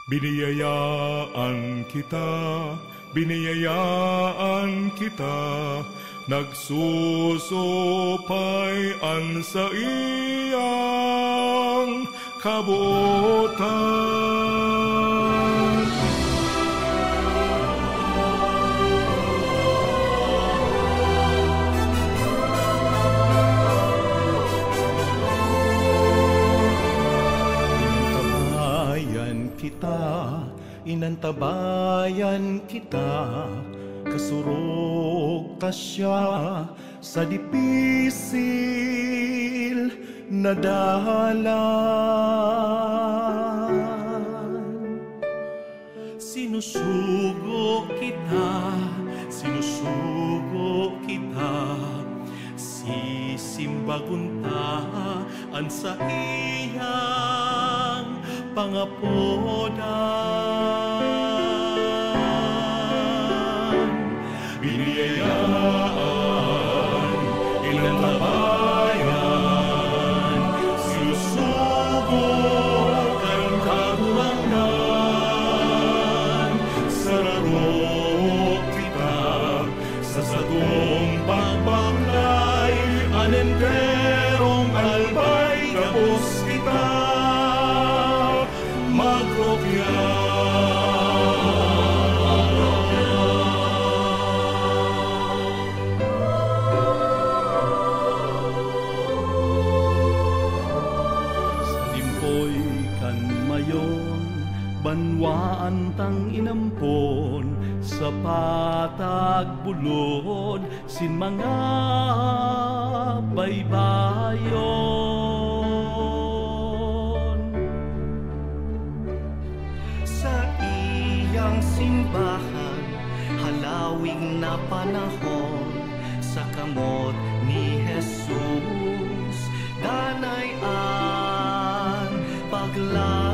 Biniyayaan kita, biniyayaan kita, nagsusupayan sa iyang kabuotan. Inantabayan kita, kasurog ta siya sa dipisil na dalan. Sinusugo kita, sisimbaguntaan sa iyang pangapodan. Biniyayaan, inantabayan, sinusugo kang kagurangan. Sararo kita sa sadong pagbaklay, anenderong albay kapos kita magrokya. Banwaan tang inampon sa patag bulod sin mga baybayon. Sa iyang simbahan halawing na panahon, sa kamot ni Jesus danayan paglaon.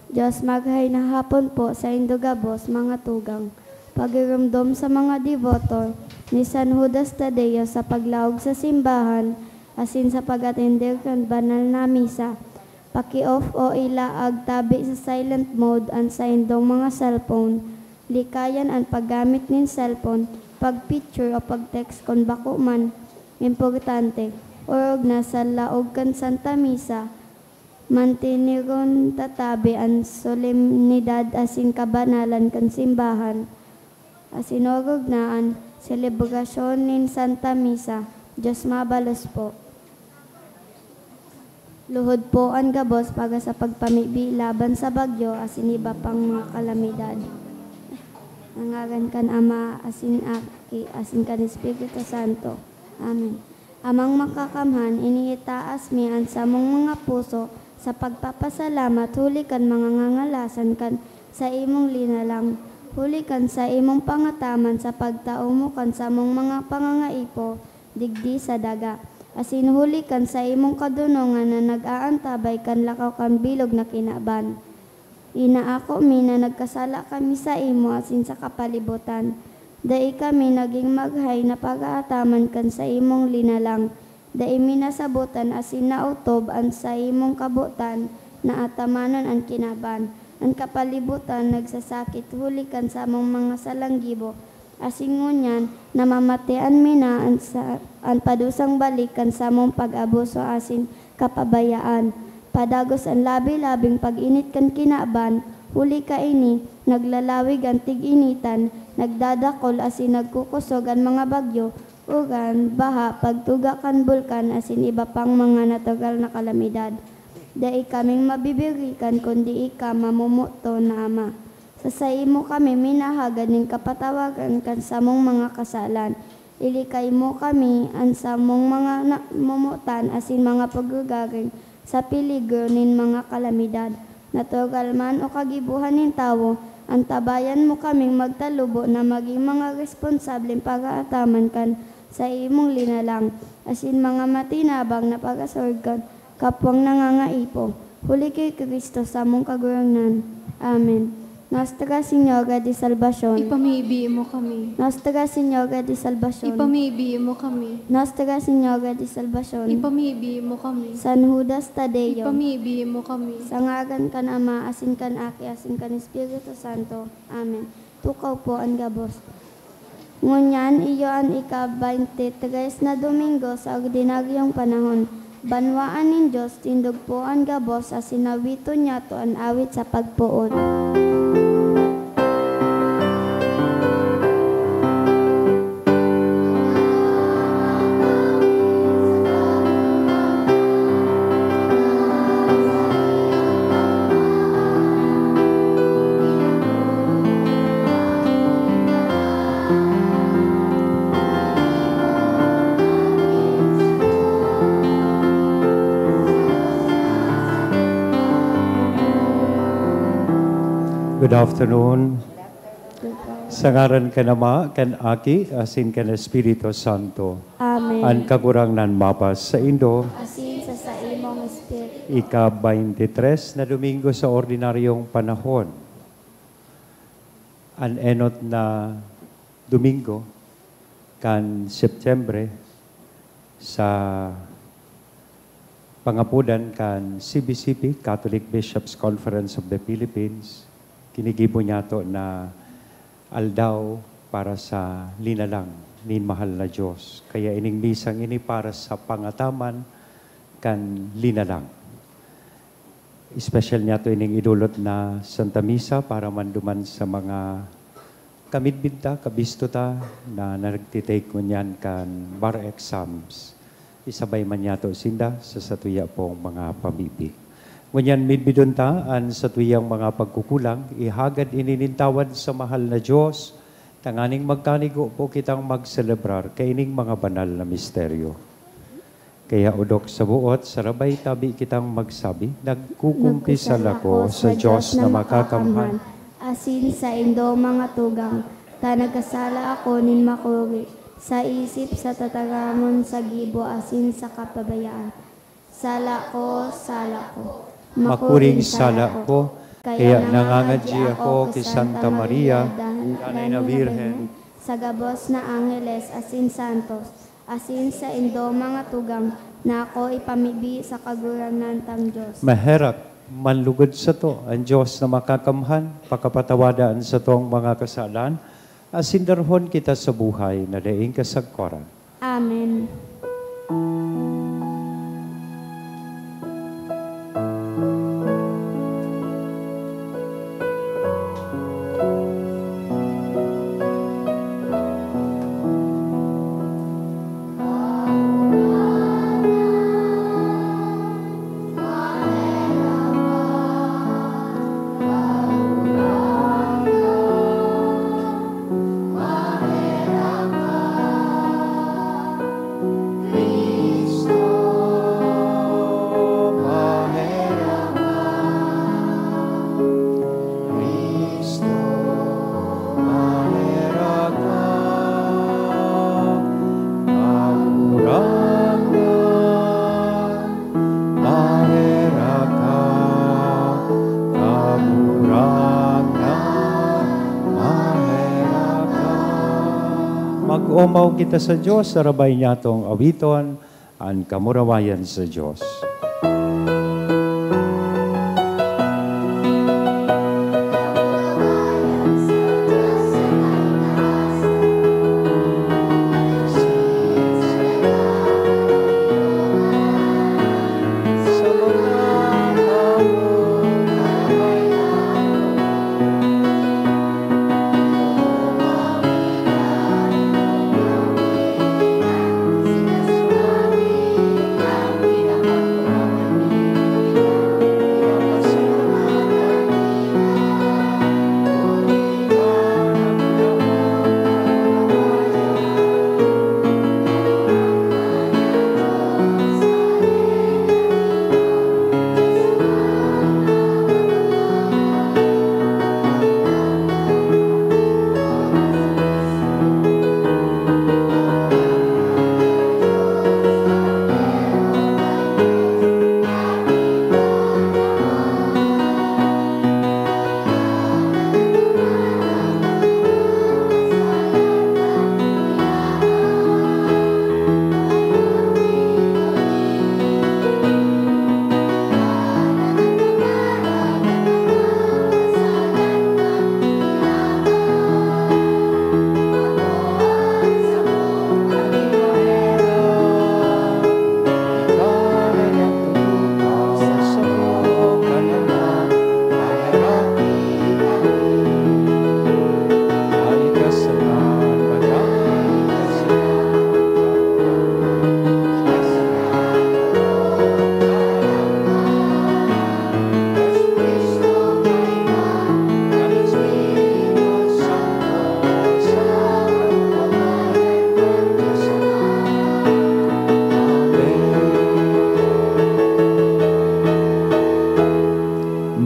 Diyos maghay na hapon po sa Indogabos, mga tugang. Pagirumdom sa mga devoto ni San Judas Tadeo sa paglaog sa simbahan, asin sa pag-atender kan banal na misa. Paki-off o ilaag tabi sa silent mode ang sa indong mga cellphone. Likayan ang paggamit ng cellphone, pag-picture o pag-text kon bako man. Importante, orog na sa laog kan Santa Misa, mantiniron tatabi ang solemnidad asin kabanalan kan simbahan. Asinurog na ang selebrasyon ng Santa Misa. Diyos mabalos po. Luhod po ang gabos para sa pagpamibi laban sa bagyo asin iba pang mga kalamidad. Nangaran kan Ama, asin Aki, asin kan Espiritu Santo. Amen. Amang makakamhan, iniitaas mi ang samong mga puso sa pagpapasalamat, huli kan mga ngangalasan kan sa imong linalang. Huli kan sa imong pangataman sa pagtao mo kan sa mong mga pangangaipo, digdi sa daga. Asin huli kan sa imong kadunongan na nag-aantabay kan lakaw kan bilog na kinaban. Inaako mi na nagkasala kami sa imo asin sa kapalibutan. Dai kami naging maghay na pag-aataman kan sa imong linalang. Dai mi nasabutan asin nautob ang sa imong kabutan na atamanon ang kinaban. Ang kapalibutan nagsasakit huli kan sa among mga salanggibo. Asin ngunyan namamatian mi na ang padusang balikan sa among pag-abuso asin kapabayaan. Padagos ang labi-labing pag-init kan kinaban, huli ka ini, naglalawig ang tig-initan, nagdadakol asin nagkukusog ang mga bagyo, ugan, baha, pagtuga kan bulkan asin iba pang mga natural na kalamidad. Dai kaming mabibirikan kundi ika mamumuto na Ama. Sa imo kami minahagad ng kapatawagan kan samong mga kasalan. Ilikay mo kami ang samong mga mumutan asin mga paggagaring sa piligro nin mga kalamidad. Natural man o kagibuhan nin tawo, ang tabayan mo kaming magtalubo na maging mga responsableng pag-aataman kan sa imong linalang. Asin mga matinabang na pag-asorgan kapwang nangangaipo. Huli kay Kristo sa mong kaguranan. Amen. Nostra Señora de Salvación. Ipamibi mo kami. Nostra Señora de Salvación. Ipamibi mo kami. Nostra Señora de Salvación. Ipamibi mo kami. San Judas Tadeo. Ipamibi mo kami. Sangagan kan Ama, asin kan Aki, asin kan Espiritu Santo. Amen. Tukaw po ang gabos. Ngunyan, iyo ang ika-23 na Domingo sa ordinaryong panahon. Banwaan ng Diyos, tindog po ang gabos sa sinawito niya to ang awit sa pagpuon. Good afternoon. Sa ngaran ka Ama, kan Aki, asin kan Espiritu Santo. Amen. Ang kagurangnan mapas sa Indo, Asin sa imong Espiritu. ika-23 na Domingo sa ordinaryong panahon. Ang enot na Domingo, kan Septembre, sa pangapudan kan CBCP, Catholic Bishops Conference of the Philippines, kinigibo niya to na aldaw para sa linalang nin mahal na Diyos. Kaya ining misang ini para sa pangataman kan linalang. Special niya to ining idulot na Santa Misa para manduman sa mga kamidbinta, kabistuta na nagtitake ko niyan kan bar exams. Isabay man niya to sinda sa satuya pong mga pamibi. Ngunyan midbidunta an sa tuyang mga pagkukulang, ihagad ininintawan sa mahal na Diyos, tanganing magkanigo po kitang magselebrar kaining mga banal na misteryo. Kaya udok sa buot, sarabay tabi kitang magsabi, nagkukumpisal ako sa Diyos na makakamhan. Asin sa indo mga tugang, ta nagkasala ako nin makuri, sa isip sa tataramon sa gibo asin sa kapabayaan. Sala ko, makuring sala ko, Kaya nangangadji ako kay Santa Maria, Nanay na Birhen, sa gabos na Angeles asin santos, asin sa indo mga tugang, na ako ipamibi sa kaguranan tang Diyos. maherak, manlugod sa to, ang Diyos na makakamhan, pakapatawadaan sa tong mga kasalan, asin darhon kita sa buhay na daing kasagkoran. Amen. Mag-umaw kita sa Diyos, sarabay niya tong awiton, ang kamurawayan sa Diyos.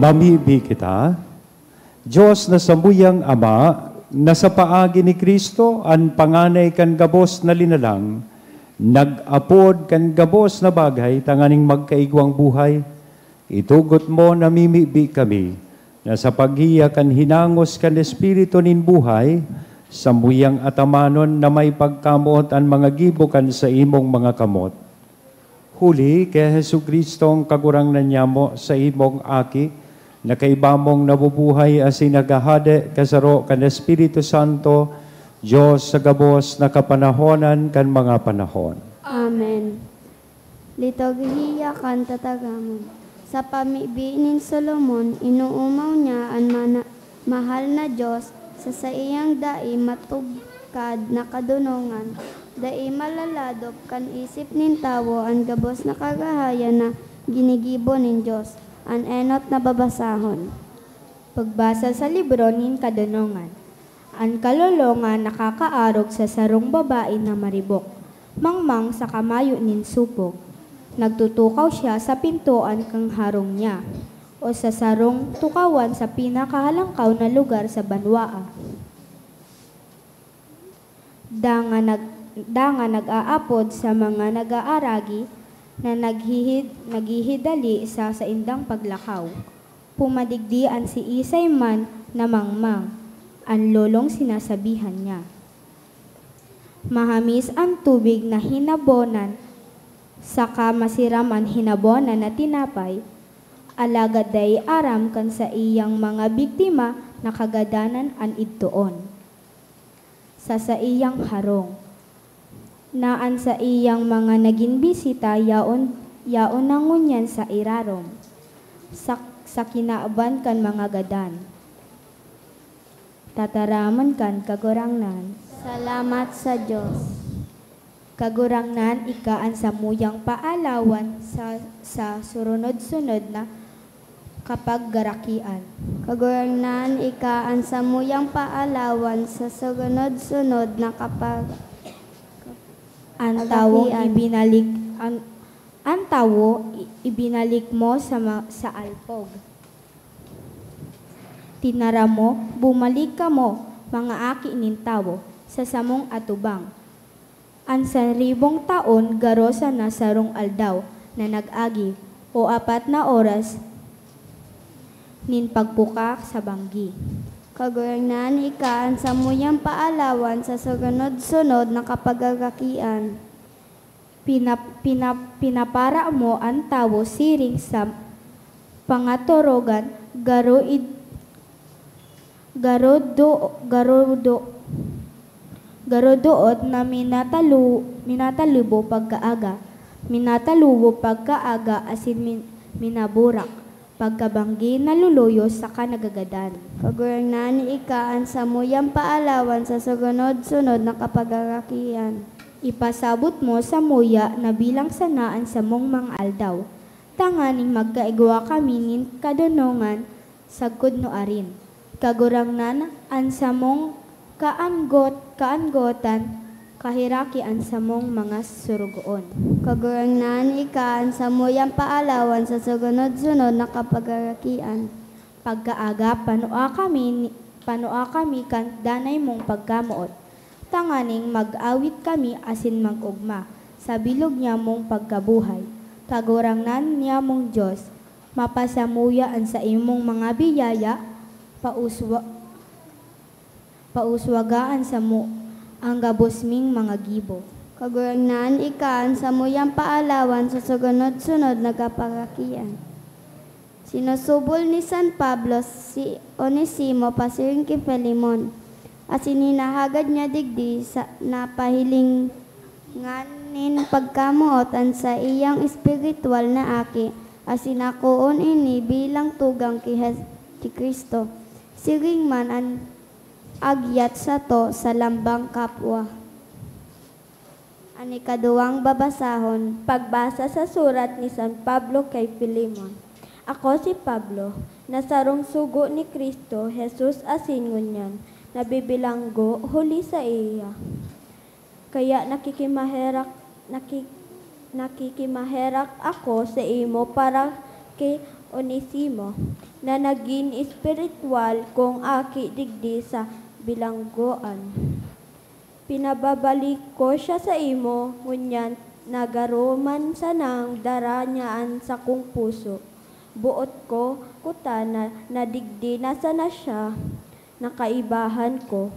Mamibi kita, Diyos na sambuyang Ama, na sa paagi ni Kristo, ang panganay kan gabos na linalang, nag-apod kan gabos na bagay, tanganing magkaigwang buhay, itugot mo na mimibi kami, na sa paghiya kan hinangos kan Espiritu nin buhay, sambuyang atamanon na may pagkamot ang mga gibukan sa imong mga kamot. Huli kay Hesu Kristong kagurang nanyamo sa imong aki, na kaibamong nabubuhay asin nagahade kasaro kan Espiritu Santo, Diyos sa gabos na kapanahonan kan mga panahon. Amen. Liturhiya kan tatagamon. Sa pamibi nin Solomon, inuumaw niya ang mahal na Diyos sa iyang dai matugkad na kadunongan. Dai malaladop kan isip nin tawo ang gabos na kagahaya na ginigibo nin Diyos. Ang enot na babasahon. Pagbasa sa libro nin kadunongan. Ang kalolongan nakakaarog sa sarong babae na maribok, mangmang sa kamayo nin supog. Nagtutukaw siya sa pintuan kang harong niya, o sa sarong tukawan sa pinakahalangkaw na lugar sa banwaa. Danga nag-aapod sa mga nag-aaragi, na naghihidali sa indang paglakaw. pumadigdian si Isay man na mangmang. Ang lolong sinasabihan niya. Mahamis ang tubig na hinabonan, saka masiram ang hinabonan na tinapay, alagad day aram kan sa iyang mga biktima na kagadanan an idtoon. Sa iyang harong, naan sa iyang mga naging bisita yaon nangunyan sa irarom, sa kinaaban kan mga gadan. Tataraman kan kagurangnan. Salamat sa Diyos. Kagurangnan ikaan sa muyang paalawan sa surunod-sunod na kapag garakian. Kagurangnan ikaan sa muyang paalawan sa sunod-sunod na kapag Ang tawo Garakian. ibinalik mo sa alpog. Tinara mo, bumalik ka mo, mga aki nin tawo, sa samong atubang. Ang 1,000 taon garosa na sarong aldaw na nag-agi o 4 na oras nin pagpukak sa banggi. Kagurangnan ikaan sa muyang paalawan sa sunod-sunod na kapagagakian. Pinapara mo ang tawo siring sa pangatorogan garodoot na minatalubo pagkaaga asin minaburak pagkabanggi naluluyo sa kanagagadan. Kagurangnan ikaan sa muyang paalawan sa sunod-sunod na kapagagakian. Ipasabot mo sa muya na bilang sanaan sa mong mga aldaw. Tanganing magkaigwa kami nin kadunongan sa kudnoarin. Kagurangnan an sa mong kaanggotan kahiraki an sa mong mga surugoon. Kagurangnan ikaan sa muyang paalawan sa sunod-sunod na kapagagakian. Pagkaaga panua kami kan danay mong pagkamuot. Tanganing mag-awit kami asin mag-ugma sa bilog niya mong pagkabuhay. Kagurangnan niya mong Diyos, mapasamuya an sa imong mga biyaya, pauswagaan sa mo ang gabosming mga gibo. Kagurangnan ikaan sa muyang paalawan sa sunod-sunod na kapagakian. Sinusubol ni San Pablo si Onesimo pasiring kay Filemon, at sininahagad niya digdi sa napahiling nganin pagkamuotan sa iyang espiritual na aki, as sinakuon ini bilang tugang kay Kristo. Siring man ang agyat sa to sa lambang kapwa. Ang ikaduwang babasahon, pagbasa sa surat ni San Pablo kay Filemon. Ako si Pablo, nasarong sugo ni Kristo, Jesus asin ngunyan, nabibilanggo huli sa iya. Kaya nakikimaherak ako sa imo para kay Onesimo, na naging espiritual kong aki digdi sa bilanggoan. Pinababalik ko siya sa imo, ngunyan nagaroman sanang dara niyaan sa kong puso. Buot ko kuta na nadigdi na sana siya, nakaibahan ko.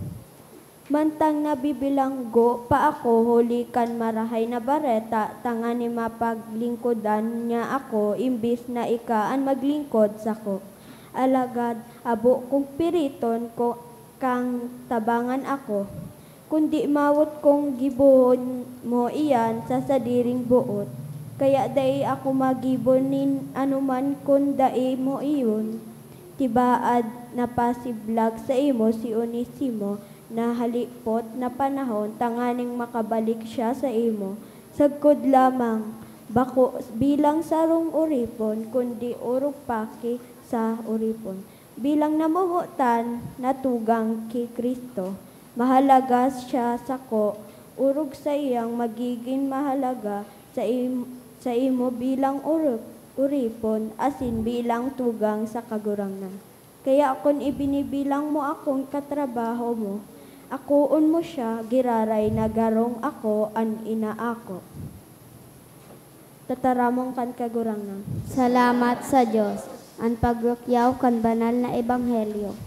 Mantang nabibilanggo pa ako huli kan marahay na bareta, tanga ni mapaglingkodan niya ako, imbis na ikaan maglingkod sa ko. Alagad abo kong piriton ko kang tabangan ako, kundi mawot kong gibuhon mo iyan sa sadiring buot. Kaya dai ako magibonin anuman kun dai mo iyon. Tibaad na pasiblag sa imo si Onesimo, na halipot na panahon tanganing makabalik siya sa imo. Sagkod lamang bako bilang sarong uripon, kundi urupaki sa uripon. Bilang namuhutan natugang kay Kristo, mahalaga siya sa ko, urog sa iyang magiging mahalaga sa imo bilang uripon, asin bilang tugang sa kagurangnan. Kaya kung ibinibilang mo akong katrabaho mo, akuon mo siya, giraray na garong ako an ina ako. Tataramong kan kagurangnan. Salamat sa Diyos. Ang pagrukyaw kan banal na ebanghelyo.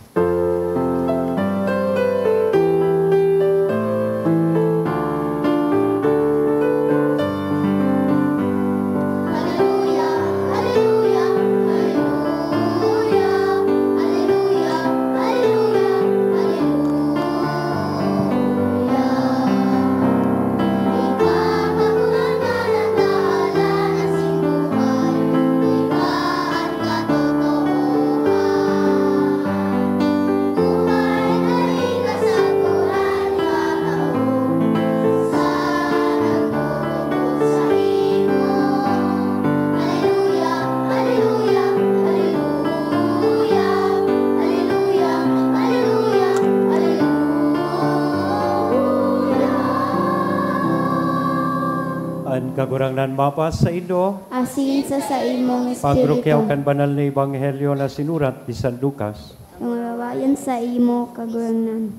Kagurangnan mapas sa Indo, Asin sa imong pagrukyaw espiritu. kan banal na ebanghelyo na sinurat ni San Lucas. Tungawayan sa imo kagurangnan.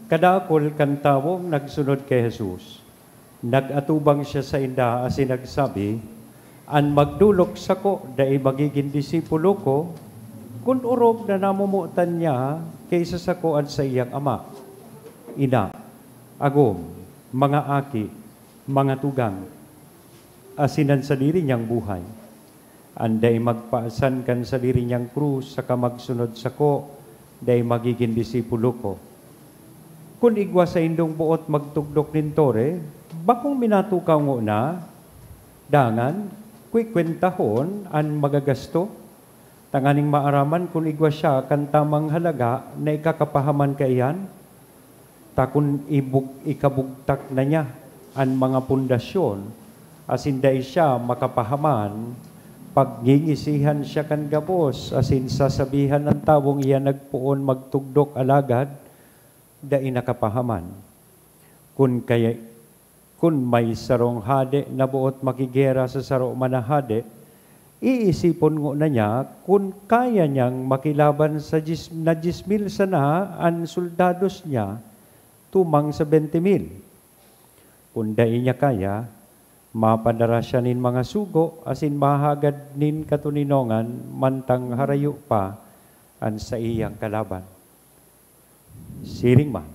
Kadakol kan tawong nagsunod kay Jesus. Nagatubang siya sa inda asin nagsabi, an magdulok sako dai magiging disipulo ko, kun urog na namumutan niya kaysa sako at sa iyang ama. Ina, agom, mga aki, mga tugang, asinan sa diri niyang buhay. Anday magpaasan kan sa diri niyang krus, saka magsunod sako, day magiging disipulo ko. Kung igwa sa indong buot magtugdok nintore, bakong minatukaw ngo na, dangan, kwentahon, an magagasto, tanganing maaraman kung igwa siya kan tamang halaga na ikakapahaman kaiyan, takun ikabugtak na niya ang mga pundasyon, asin dahil siya makapahaman, paggingisihan siya kan gabos, asin sasabihan ng tawong iya nagpuon magtugdok alagad, dahil nakapahaman. Kung may sarong hade na buot makigera sa saro manahade, iisipon ngo na niya kung kaya niyang makilaban sa 10,000 sana ang soldados niya, tumang sa 20,000. Kung dai niya kaya, mapadara siya nin mga sugo, asin mahagad nin katuninongan, mantang harayo pa, an sa iyang kalaban. Siring man,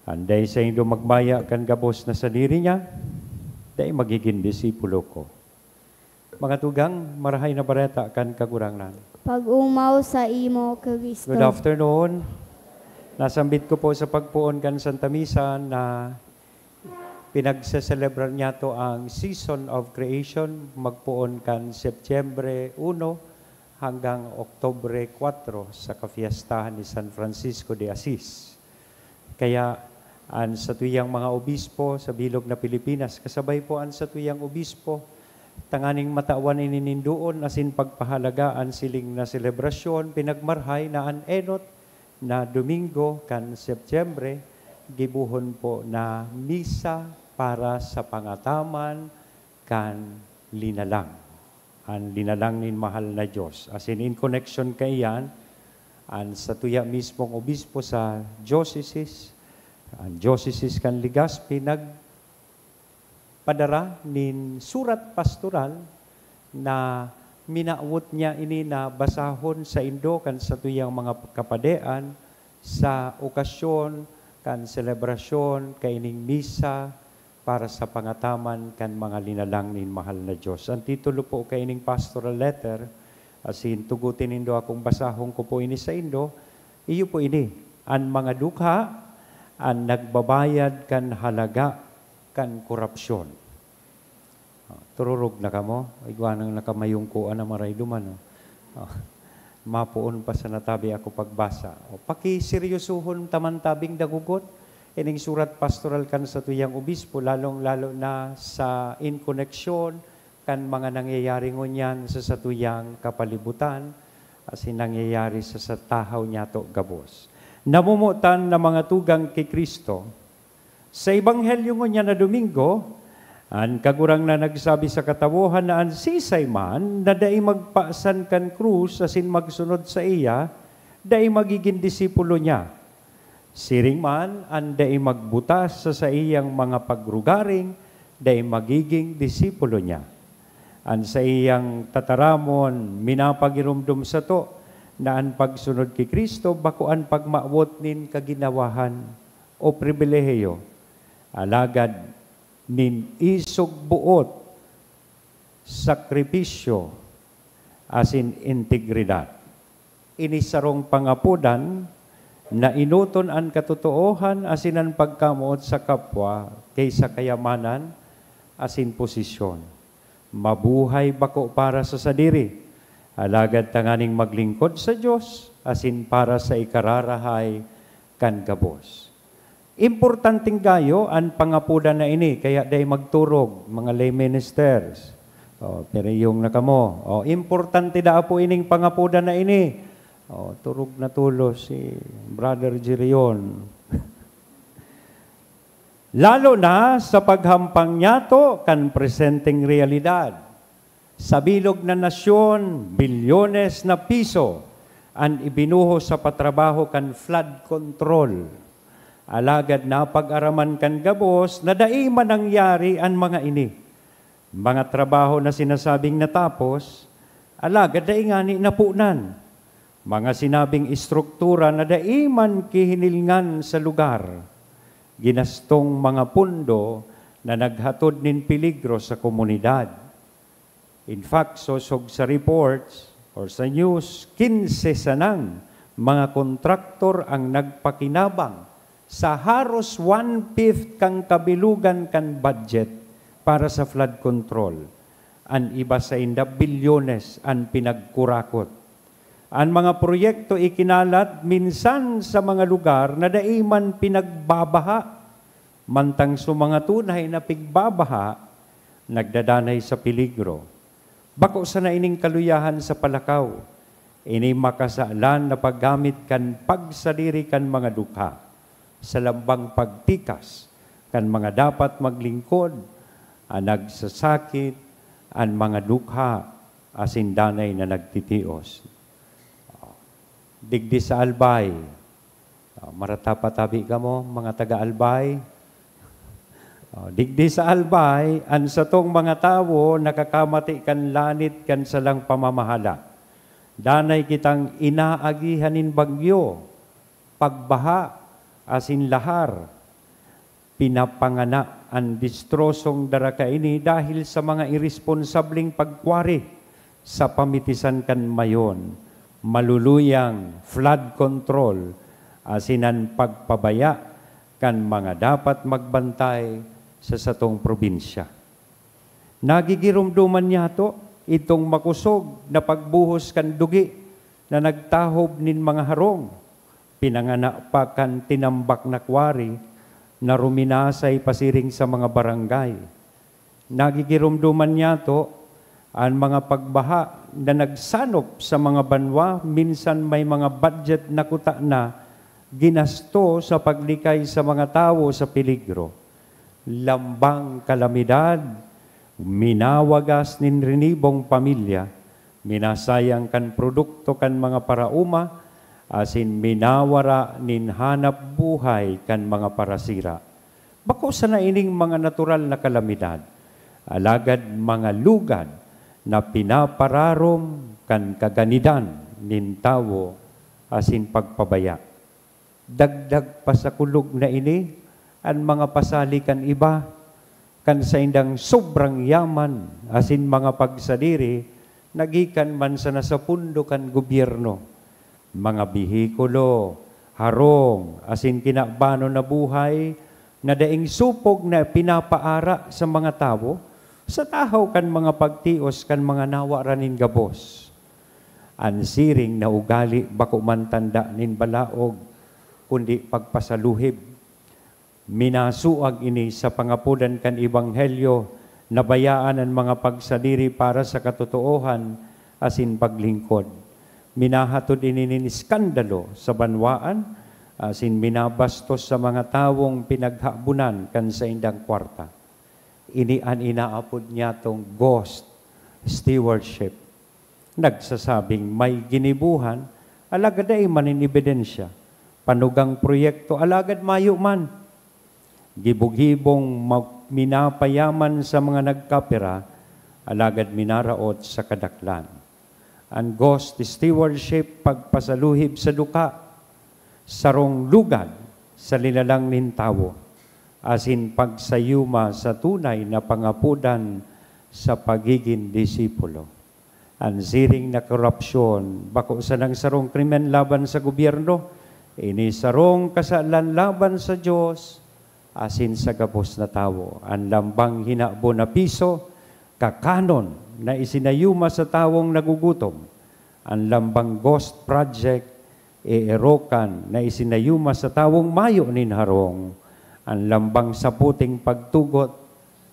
anday sa indo magmaya kan gabos na sa diri niya, dai magiging disipulo ko. Mga tugang, marahay na bareta kan kagurangnan. Pag-umaw sa imo, Kristo. Good afternoon. Nasambit ko po sa pagpuon kan Santa Misa na pinagsaselebrar niya to ang Season of Creation, magpuon kan Setyembre 1 hanggang Oktobre 4 sa kafiestahan ni San Francisco de Assis. Kaya ang satuyang mga obispo sa bilog na Pilipinas, kasabay po ang satuyang obispo, tanganing matawan ininindoon asin pagpahalagaan siling na selebrasyon, pinagmarhay na an enot na Domingo kan Setyembre, gibuhon po na misa para sa pangataman kan linalang. Ang linalang nin mahal na Diyos. As in connection kay yan, ang sa tuya mismong obispo sa diocese, ang diocese kan Legazpi, nagpadara nin surat pastoral na minaawot niya ini na basahon sa Indo kan sa tuyang mga kapadean sa okasyon kan selebrasyon, kaining misa, para sa pangataman kan mga linalang nin mahal na Diyos. Ang titulo po kaining pastoral letter, asin tugutin indo akong basahong ko po ini sa Indo, iyo po ini, ang mga dukha, ang nagbabayad kan halaga kan korupsyon. Tururog na kamo, igwanang nakamayong kuan na maray duman. Mapuon pa sa natabi ako pagbasa. Pakiseryosuhon taman-tabing dagugot, ining surat pastoral kan sa tuyang obispo, lalong-lalo na sa in connection kan mga nangyayari ngunyan sa satuyang kapalibutan, asin nangyayari sa tahaw niya to gabos. Namumutan na mga tugang kay Kristo, sa ebanghelyo ngunyan na Domingo, ang kagurang na nagsabi sa katawuhan na ang sisay man na dai magpaasan kan krus asin magsunod sa iya, dai magiging disipulo niya. Siring man ang dai magbutas sa iyang mga pagrugaring, dai magiging disipulo niya. An sa iyang tataramon, minapagirumdum sa to, na an pagsunod kay Kristo, bakuan pagmaawot nin kaginawahan o pribilehiyo. Alagad nin isog buot, sakripisyo, asin integridad. Inisarong pangapudan, na inuton ang katotoohan asin ang pagkamuot sa kapwa kaysa kayamanan asin posisyon. Mabuhay bako para sa sadiri, alagad tanganing maglingkod sa Diyos asin para sa ikararahay kan gabos. Importanteng gayo ang pangapudan na ini, kaya day magturog mga lay ministers. Pero yung nakamo, importante da po ining pangapudan na ini. Turog na tulo si Brother Jirion. Lalo na sa paghampang niyato kan presenteng realidad. Sa bilog na nasyon, bilyones na piso ang ibinuho sa patrabaho kan flood control. Alagad na pag-araman kan gabos, na daiman nangyari ang mga ini. Mga trabaho na sinasabing natapos, alagad daingani napunan. Mga sinabing istruktura na daiman kihinilngan sa lugar, ginastong mga pundo na naghatod nin peligro sa komunidad. In fact, sosog sa reports or sa news, 15 sanang mga kontraktor ang nagpakinabang sa haros 1/5 kang kabilugan kan budget para sa flood control. Ang iba sa inda bilyones ang pinagkurakot. Ang mga proyekto ikinalat minsan sa mga lugar na daiman pinagbabaha, mantang sa mga tunay na pigbabaha, nagdadanay sa peligro. Bako sa naining kaluyahan sa palakaw, ini makasaalan na paggamit kan pagsadiri kan mga dukha, sa lambang pagtikas, kan mga dapat maglingkod, ang nagsasakit, ang mga dukha, asin danay na nagtitios. Digdi sa Albay. Maratapatabi ka mo, mga taga-Albay. Digdi sa Albay, an sa tong mga tawo, nakakamati kan lanit kan salang pamamahala. Danay kitang inaagihanin bagyo, pagbaha, asin lahar. Pinapangana ang distrosong daraka ini dahil sa mga irresponsabling pagkwari sa pamitisan kan mayon. Maluluyang flood control asinan pagpabaya kan mga dapat magbantay sa satong probinsya. Nagigirumduman niya to itong makusog na pagbuhos kan dugi na nagtahob nin mga harong. Pinangana pa kan tinambak na kwari na ruminasay pasiring sa mga barangay. Nagigirumduman niya to ang mga pagbaha na nagsanop sa mga banwa, minsan may mga budget na kuta na ginasto sa paglikay sa mga tao sa peligro. Lambang kalamidad, minawagas nin rinibong pamilya, minasayang kan produkto kan mga parauma, asin minawara nin hanap buhay kan mga parasira. Bako sa naining mga natural na kalamidad, alagad mga lugad, na pinapararom kan kaganidan nin tawo asin pagpabaya. Dagdag pa sa kulog na ini, ang mga pasali kan iba, kan sa indang sobrang yaman, asin mga pagsadiri, nagikan man sa nasapundo kan gobyerno. Mga bihikulo, harong, asin kinakbano na buhay, na daing supog na pinapaara sa mga tao, sa tahaw kan mga pagtios kan mga nawa ranin gabos. Ansiring na ugali bako man tanda nin balaog, kundi pagpasaluhib. Minasuag ini sa pangapudan kan Ebanghelyo, nabayaan ang mga pagsadiri para sa katotoohan asin paglingkod. Minahatod ini nin iskandalo sa banwaan, asin minabastos sa mga tawong pinaghabunan kan sa indang kwarta. Ini ang inaapod niya tong ghost stewardship. Nagsasabing may ginibuhan, alagad ay manin ebidensya. Panugang proyekto, alagad mayo man. Gibog-gibong minapayaman sa mga nagkapira, alagad minaraot sa kadaklan. Ang ghost stewardship pagpasaluhib sa duka, sarong lugad sa lilalang nintawo, asin pagsayuma sa tunay na pangapudan sa pagiging disipulo. Ang siring na korupsyon, bako sa nang sarong krimen laban sa gobyerno, ini sarong kasalan laban sa Diyos, asin sa gabos na tao. Ang lambang hinabo na piso, kakanon na isinayuma sa tawong nagugutom. Ang lambang ghost project, erokan na isinayuma sa tawong mayo ninharong. Ang lambang saputing pagtugot,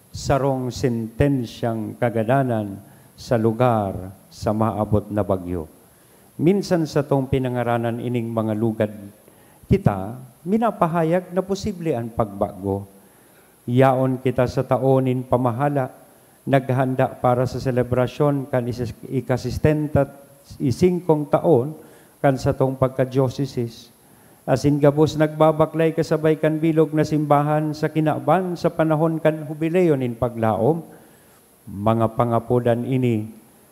sarong sentensyang kagadanan sa lugar sa maabot na bagyo. Minsan sa tong pinangaranan ining mga lugad kita, minapahayag na posible ang pagbago. Yaon kita sa taonin pamahala, naghanda para sa selebrasyon kan ikasistenta isingkong taon kan sa tong pagka-dioceses. Asin gabos nagbabaklay kasabay kan bilog na simbahan sa kinaban sa panahon kan hubileyon in paglaom, mga pangapudan ini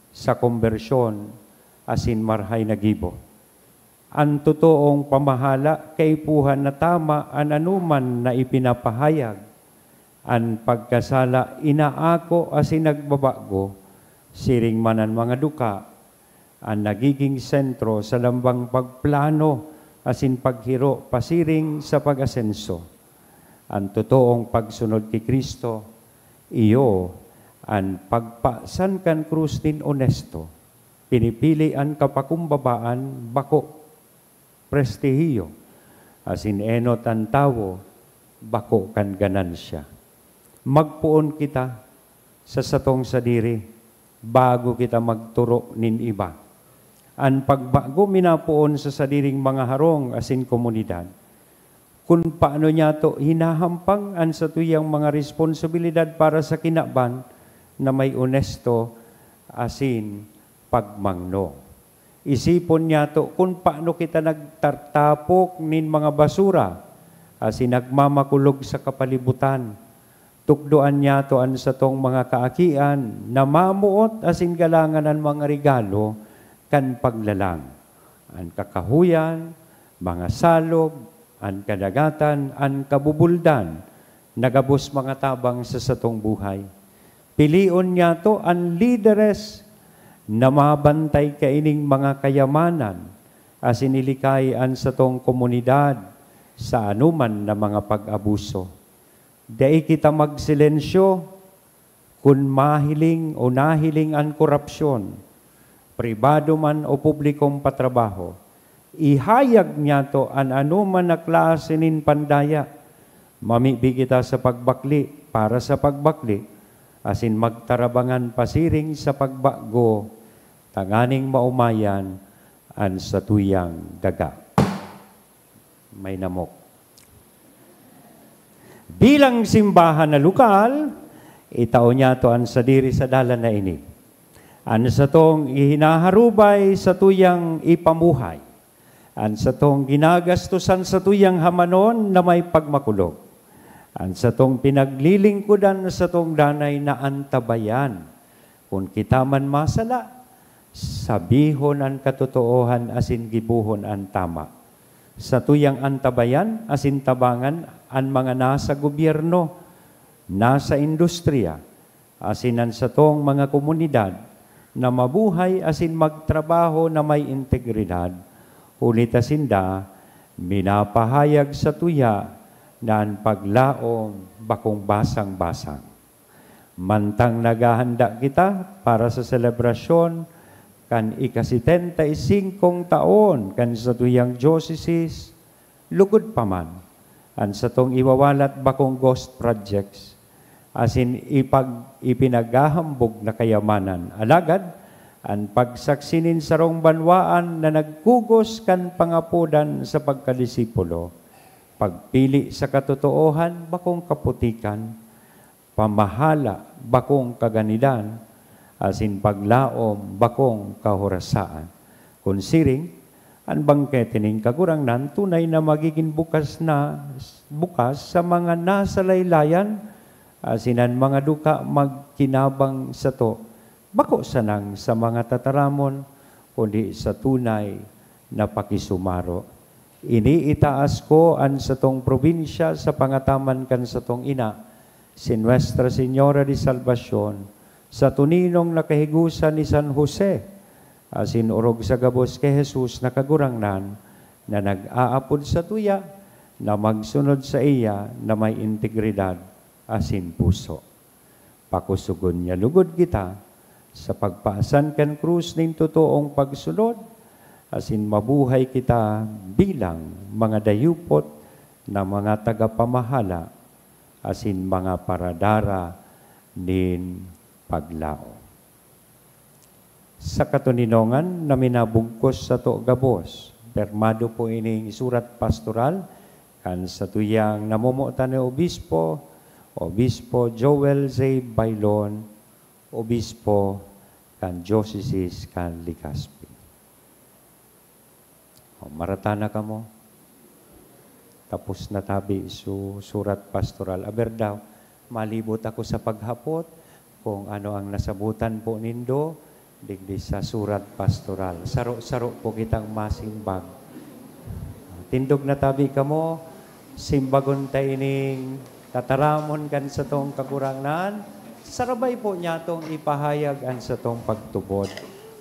sa konbersyon asin marhay na gibo. Ang totoong pamahala kaipuhan na tama an anuman na ipinapahayag, ang pagkasala inaako asin nagbabago, siring manan mga duka, ang nagiging sentro sa lambang pagplano asin paghiro pasiring sa pag-asenso. Ang totoong pagsunod kay Kristo, iyo ang pagpasan kan krus din onesto, pinipili ang kapakumbabaan bako prestihiyo, asin enot ang tawo bako kan ganansya. Magpuon kita sa satong sadiri bago kita magturo nin iba. Ang pagbago minapuon sa sadiring mga harong asin komunidad. Kung paano niya to hinahampang ang sa tuyang mga responsibilidad para sa kinaban na may onesto asin pagmangno. Isipon niya to kung paano kita nagtartapok nin mga basura asin nagmamakulog sa kapalibutan. Tukdoan niya to an sa tong mga kaakian na mamuot asin galangan ang mga regalo kan paglalang. Ang kakahuyan, mga salog, ang kadagatan, ang kabubuldan, nagabos mga tabang sa satong buhay. Pilion niya to ang leaderes na mabantay kaining mga kayamanan asin ilikay ang satong komunidad sa anuman na mga pag-abuso. Dai kita magsilensyo kung mahiling o nahiling ang korupsyon, pribado man o publikong patrabaho. Ihayag niya to an anuman na klase nin pandaya. Mamibi kita sa pagbakli para sa pagbakli, asin magtarabangan pasiring sa pagbago, tanganing maumayan an sa tuyang daga. May namok. Bilang simbahan na lokal, itao niya to an sadiri sa dalan na ini. An sa tong ihinaharubay sa tuyang ipamuhay. An sa tong ginagastusan sa tuyang hamanon na may pagmakulog. An sa tong pinaglilingkudan sa tong danay na antabayan. Kung kita man masala, sabihon ang katotoohan asin gibuhon ang tama. Sa tuyang antabayan asin tabangan ang mga nasa gobyerno, nasa industriya, asinan sa tong mga komunidad na mabuhay asin magtrabaho na may integridad. Ulit asinda, minapahayag sa tuya na ang paglaom bakong basang-basang. Mantang naghahanda kita para sa selebrasyon kan ika-75 taon kan sa tuyang diocese, lugod pa man ang sa tong iwawalat bakong ghost projects asin ipinaghahambog na kayamanan. Alagad, ang pagsaksinin sarong banwaan na nagkugos kan pangapudan sa pagkadisipulo, pagpili sa katotoohan bakong kaputikan, pamahala bakong kaganidan, asin paglaom bakong kahorasaan. Kunsiring, ang bangkete ning kagurangnan tunay na magiging bukas sa mga nasa laylayan, asinan mga duka magkinabang sa to, bako sanang sa mga tataramon, kundi sa tunay na pakisumaro. Iniitaas ko an sa tong probinsya sa pangataman kan sa tong ina, si Nuestra Señora de Salvacion, sa tuninong nakahigusan ni San Jose, asin orog sa gabos kay Jesus na kagurangnan, na nag-aapod sa tuya, na magsunod sa iya, na may integridad, asin puso. Pakusugon niya lugod kita, sa pagpaasan kan krus ning totoong pagsunod, asin mabuhay kita bilang mga dayupot na mga tagapamahala, asin mga paradara nin paglao. Sa katuninongan na minabugkos sa to gabos, permado po ining surat pastoral kan sa tuyang namumutan ni Obispo Joel Z. Bailon, Obispo kan Diocese kan Legazpi. Maratana ka mo. Tapos na tabi surat pastoral. Aber daw, malibot ako sa paghapot kung ano ang nasabutan po nindo digdi sa surat pastoral. Saro-saro po kitang masimbag. Tindog na tabi ka mo, simbagon tayo ning tataramon kan sa tong kakurangan, sarabay po niya tong ipahayag an sa tong pagtubod.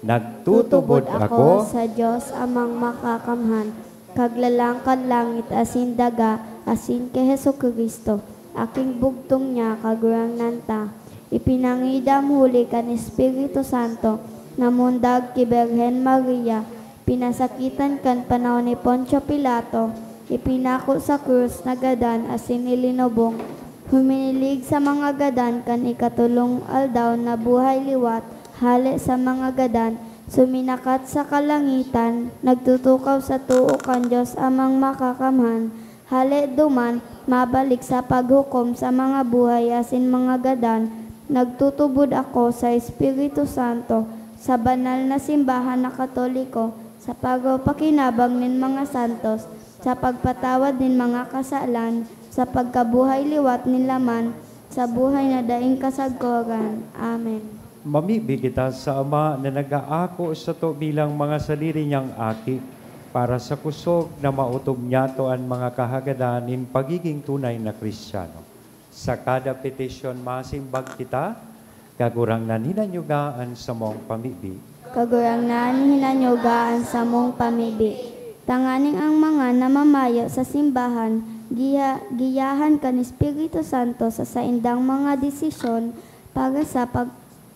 Nagtutubod ako sa Diyos amang makakamhan, kaglalangkan langit asin daga, asin kay Hesus Kristo, aking bugtong niya kagurangnan ta. Ipinangidam huli kan Espiritu Santo, namundag ki Birhen Maria, pinasakitan kan panahon ni Poncio Pilato, ipinako sa krus na gadan asin ilinubong, huminilig sa mga gadan kan ikatulong aldaw na buhay liwat, hali sa mga gadan, suminakat sa kalangitan, nagtutukaw sa tuo kan Diyos amang makakamhan, hali duman, mabalik sa paghukom sa mga buhay asin mga gadan, nagtutubod ako sa Espiritu Santo, sa banal na simbahan na Katoliko, sa pagpakinabang nin mga santos, sa pagpatawad nin mga kasalan, sa pagkabuhay liwat nin laman, sa buhay na daing kasagkoran. Amen. Mamibi kita sa Ama na nag-aako sa to bilang mga saliri niyang aki para sa kusog na mautob niya to ang mga kahagadan in pagiging tunay na Kristiyano. Sa kada petisyon masimbag kita, kagurang naninanyugaan sa mong pamibi. Kagurang naninanyugaan sa mong pamibi. Tanganing ang mga namamayo sa simbahan, giyahan kan Espiritu Santo sa saindang mga desisyon para sa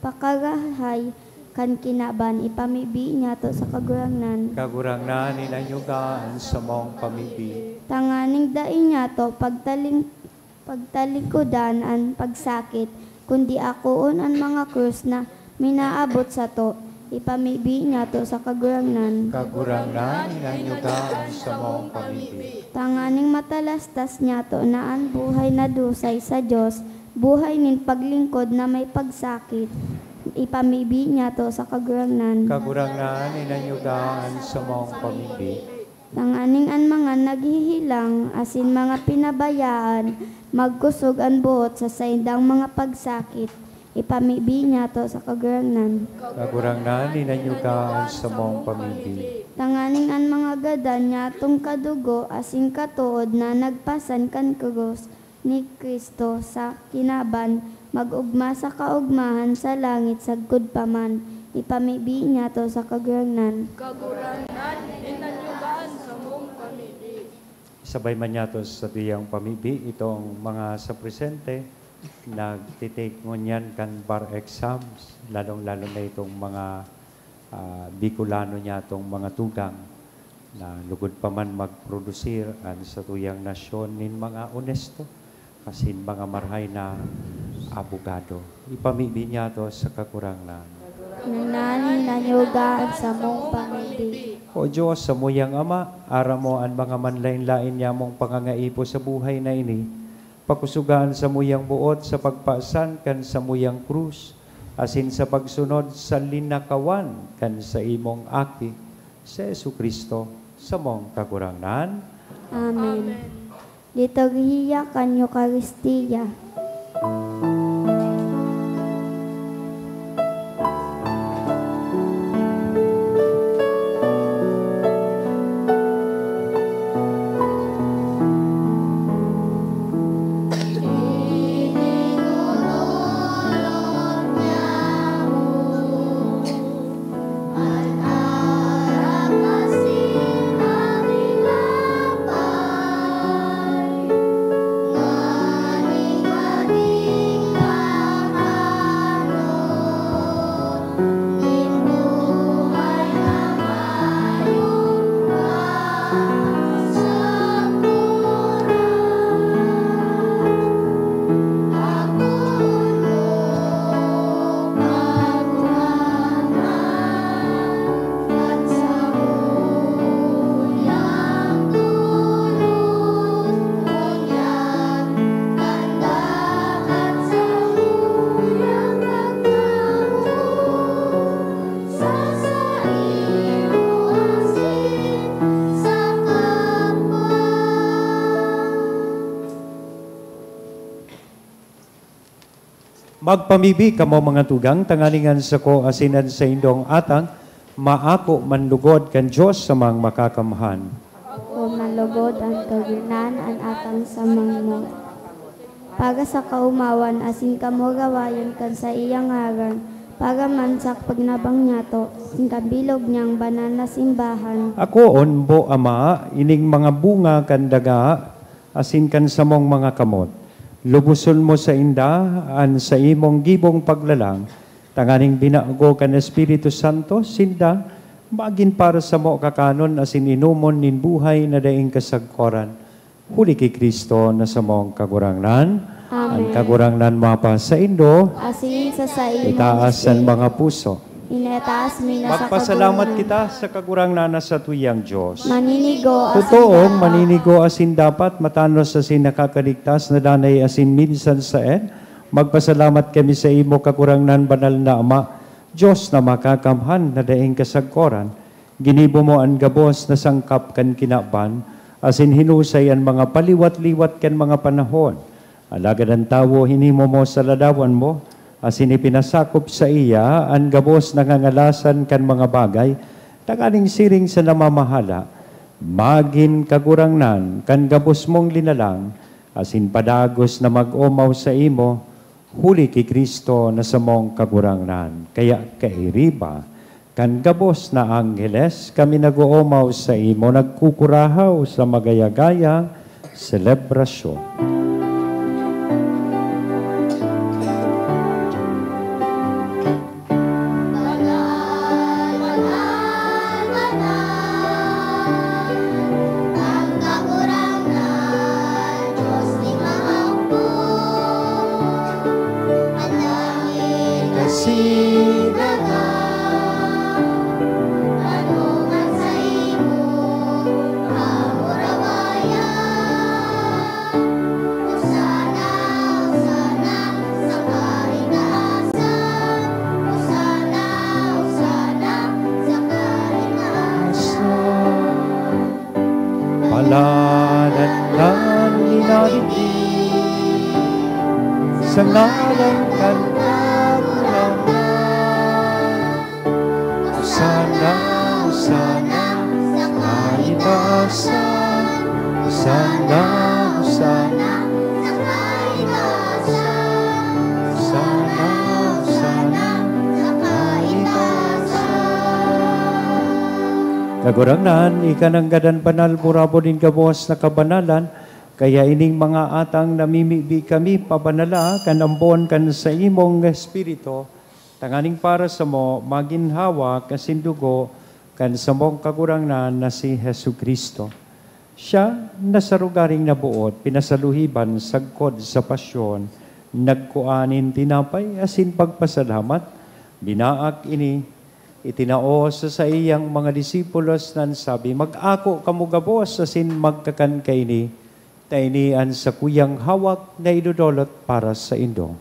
pakarahay kan kinaban, ipamibi niya to sa kagurangnan. Kagurangnan ninanyugaan sa mong pamibi. Tanganing dain niya to pagtalikodan ang pagsakit, kundi akoon ang mga krus na minaabot sa to, ipamibi niya to sa kagurangnan. Kagurangnan ninanyugaan sa mong pamibi. Tanganing matalastas niya to na ang buhay na dusay sa Diyos, buhay nin paglingkod na may pagsakit, ipamibi niya to sa kagurangnan. Kagurangnan ninanyugaan sa mong pamibi. Tanganing an mga naghihilang, asin mga pinabayaan, magkusog ang buot sa saindang mga pagsakit, ipamibi niya to sa kagurangnan. Kagurangnan ninanyugaan sa mong pamibi. Tanganing an mga gadan niya tong kadugo, asin katuod na nagpasan kan krus ni Kristo sa kinaban, magugma sa kaugmahan sa langit sagkod paman, ipamibi niya to sa kagurangnan. Kagurangnan ninanyugaan sa mong pamibi. Sabay man niya to sa tiyang pamibi, itong mga sa presente, nagtitake ngunyan kan bar exams, lalong-lalo na itong mga Bicolano niya itong mga tugang, na lugod pa man magprodusir an sa tuyang nasyon nin mga onesto, kasin mga marhay na abogado. Ipamibi niya to sa kakurangnan. Naninanyugaan sa mong pamibi. O Diyos, sa muyang Ama, ara mo ang mga manlain-lain niya mong pangangaipo sa buhay na ini, pakusugaan sa muyang buot sa pagpaasan kan sa muyang krus, asin sa pagsunod sa linakawan kan sa imong aki, sa Jesucristo, sa mong kakurangnan. Amen. Liturhiya kan Eucharistia. Magpamibi kamo mga tugang, tanganingan sa ko asinan sa indong atang, maako manlugod kan Diyos sa mga makakamhan. O manlugod ang kaginan ang atang sa mga paga sa kaumawan asin kamo gawayan kan sa iyang ngaran, paga man sa pagnabang nyato, sin kabilog niyang banal na simbahan. Ako onbo ama, ining mga bunga kan daga, asin kan samong mga kamot. Lubuson mo sa inda, an sa imong gibong paglalang, tanganing binago kan Espiritu Santo, sinda, magin para sa mo kakanon asin inumon nin buhay na daing kasagkoran. Huli kay Kristo na sa mong kagurangnan, ang kagurangnan mapa sa indo, Asin sa imong itaas ang mga puso. inetaas mi na sa Magpasalamat kita sa kagurangnan na sa tuyang Diyos. maninigo asin Totoong maninigo asin dapat matanos asin nakakaligtas na danay asin minsan sa Magpasalamat kami sa imo kagurangnan banal na Ama, Diyos na makakamhan na daing kasagkoran. Ginibo mo ang gabos na sangkap kan kinaban, asin hinusay ang mga paliwat-liwat kan mga panahon. Alagad ang tawo hinimo mo sa ladawan mo, asin ipinasakop sa iya ang gabos na ngangalasan kan mga bagay, takaning siring sa namamahala. Magin kagurangnan kan gabos mong linalang, asin padagos na mag-umaw sa imo, huli kay Kristo na sa mong kagurangnan. Kaya kairiba, kan gabos na angheles, kami nag-uumaw sa imo, nagkukurahaw sa magayagaya selebrasyon. Palanan ninarigin sa ngalan kan kagurangnan. Hosana, Hosana, sa kaitaasan. Hosana, Hosana, sa kaitaasan. Hosana, Hosana, sa kaitaasan. Kagurangnan, ikanang gadan banal, murabo din gabos na kabanalan, kaya ining mga atang namimibi kami pabanala, kanambon kan sa imong espiritu, tanganing para sa mo, maginhawa kasindugo, kan sa mong kagurangnan na si Hesu Kristo. Siya, nasarugaring nabuot, pinasaluhiban, sagkod sa pasyon, nagkuanin tinapay, asin pagpasalamat, binaak ini, itinao sa iyang mga disipulos nan sabi, mag-ako kamugabos asin magkakan kaini, tainian sa kuyang hawak na idudolot para sa indo.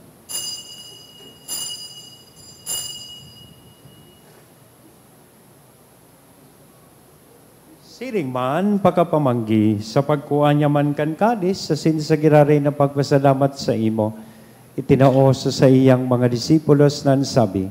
Siring man, pagkapamanggi, sa pagkuha niya man kan kadis, asin sa giraray na pagpasalamat sa imo, itinao sa iyang mga disipulos nan sabi,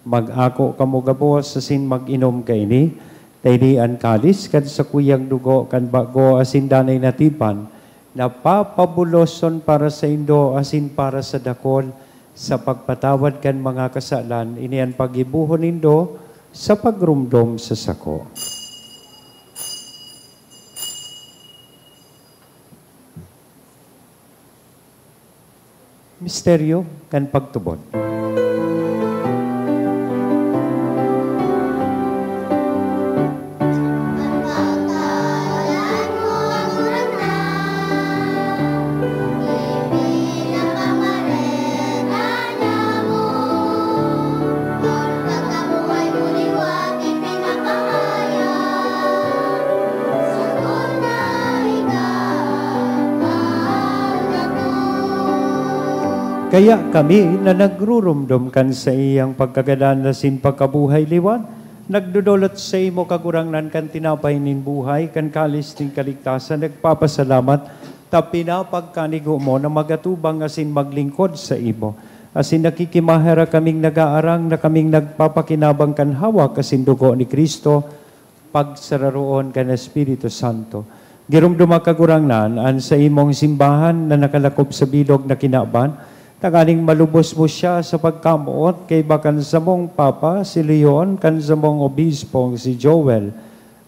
mag-ako kamugabos asin mag-inom kaini, tainian kalis kan sa kuyang dugo kan bago asin danay natipan, napapabuloson para sa indo asin para sa dakol, sa pagpatawad kan mga kasalan, inian pagibuhon indo sa pagrumdom sa sako. Misteryo kan pagtubod. Kaya kami na nagrurumdum kan sa iyang pagkagadan na sin pagkabuhay liwan, nagdudulot sa imo kagurangnan kan tinapay nin buhay, kan kalis nin kaligtasan, nagpapasalamat, tapina pagkanigo mo na magatubang asin maglingkod sa imo. Asin nakikimahera kaming nagaarang na kaming nagpapakinabang kan hawak asin dugo ni Kristo, pagsararoon kan Espiritu Santo. Girumduma kagurangnan an sa imong simbahan na nakalakop sa bilog na kinaban, tagaling malubos mo siya sa pagkamuot kay bakan sa mong Papa si Leon, kan sa mong Obispong si Joel,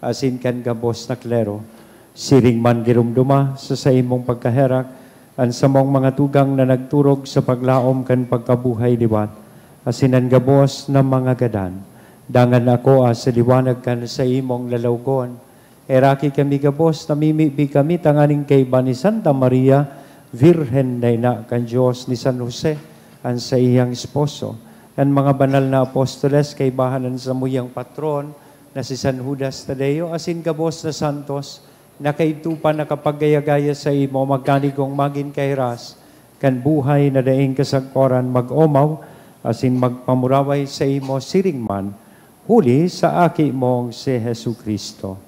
asin kan gabos na klero. Siring man girumduma sa imong pagkaherak, an sa mong mga tugang na nagturog sa paglaom kan pagkabuhay liwat, asinan gabos na mga gadan. Dangan ako sa liwanag kan sa imong lalawgon. Eraki kami gabos, namimibi kami tanganing kay ba ni Santa Maria, Virhen na ina kan Diyos ni San Jose, an sa iyang esposo. Kan mga banal na apostoles kay bahanan sa muyang patron na si San Judas Tadeo, asin gabos na santos, na kaitupan na kapag-gaya-gaya sa imo, magkanigong magin kairas, kan buhay na daing kasagkoran mag-omaw, asin magpamuraway sa imo siringman, huli sa aki mong si Jesu Kristo.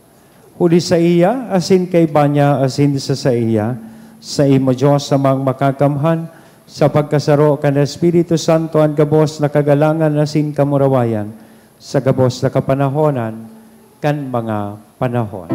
Huli sa iya, asin kay banya, asin sa iya, sa imo Diyos samang makakamhan, sa pagkasaro kan Espiritu Santo ang gabos na kagalangan asin kamurawayan, sa gabos na kapanahonan, kan mga panahon.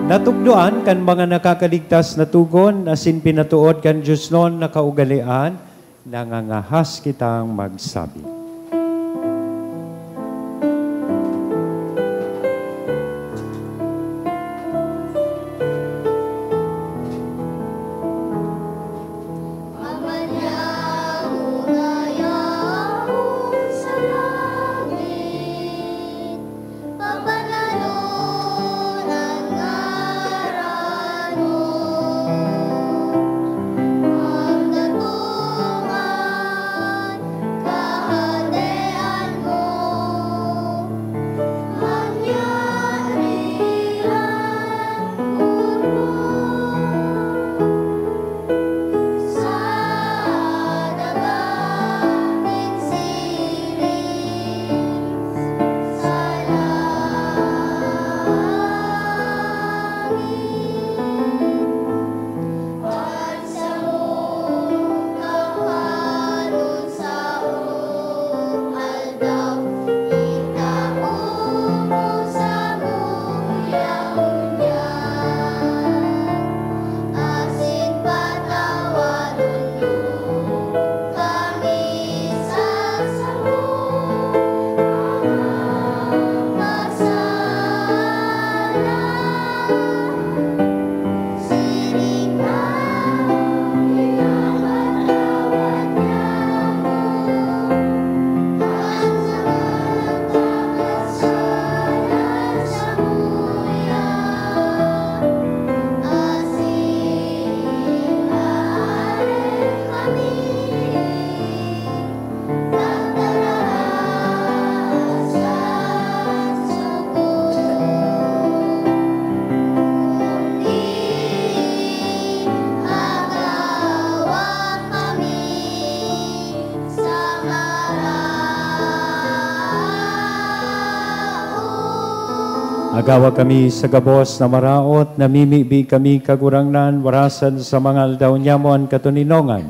Natugduan kan mga nakakaligtas na tugon, asin pinatuod kan Diyos noon na kaugalian, nangangahas kitang magsabi. Agawa kami sa gabos na maraot, namimibi kami kagurangnan, warasan sa mga aldaw nyamon katuninongan.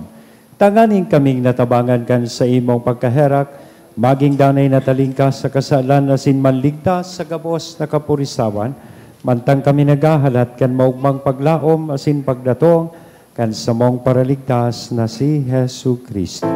Tanganin kaming natabangan kan sa imong pagkaherak, maging danay natalingkas sa kasalan asin manligtas sa gabos na kapurisawan, mantang kami nagahalat kan maugmang paglaom asin pagdatong kan sa mong paraligtas na si Jesu Kristo.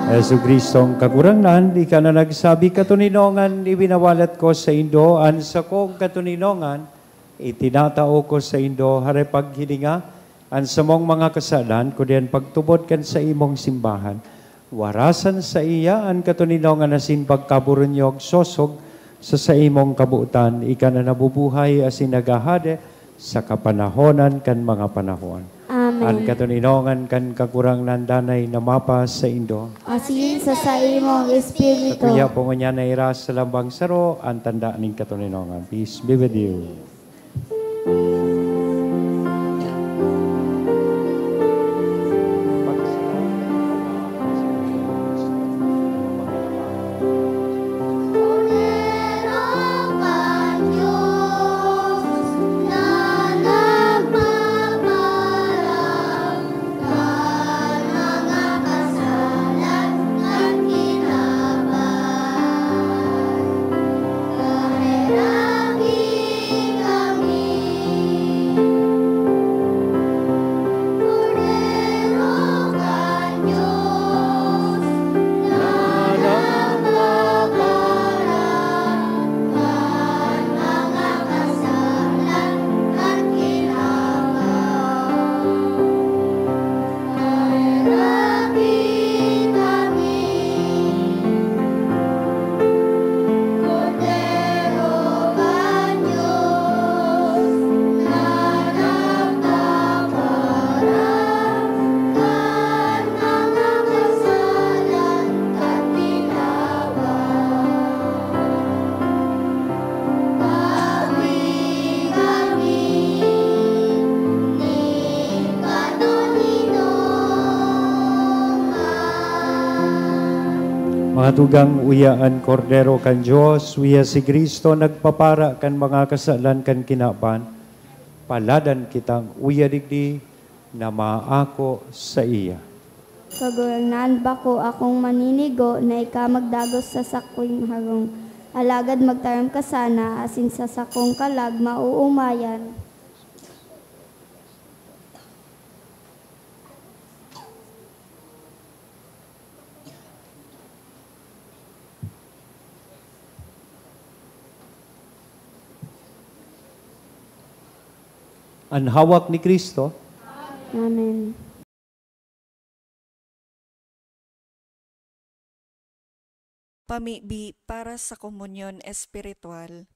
Yesu Kristong kagurangan, di ka na nagsabi katuninongan, ibinawalat ko sa Indo, an sa kong katuninongan, itinatao ko sa Indo, harapag hininga, an sa mong mga kasalan, kudian pagtubod kan sa imong simbahan. Warasan sa iya, an katuninongan asin pagkaburunyog, sosog, sa imong kabuutan, ika na nabubuhay asin nagahade, sa kapanahonan kan mga panahon. Amen. An katuninongan kan kakurang nandanay na mapas sa Indo. Asin sa imong espiritu. Kuya po nga na iras sa lambang saro, ang tanda ng katuninongan. Peace be with you. Mga tugang uyaan kordero kan Diyos, uya si Kristo nagpapara kan mga kasalan kan kinapan, paladan kitang uya digdi na maako sa iya. Kagurangan ba ko akong maninigo na ika magdagos sa sakwing harong. Alagad magtaram ka sana, asin sa sakong kalag mauumayan. Ang hawak ni Kristo, Amen. Pamibi para sa komunyon espiritual.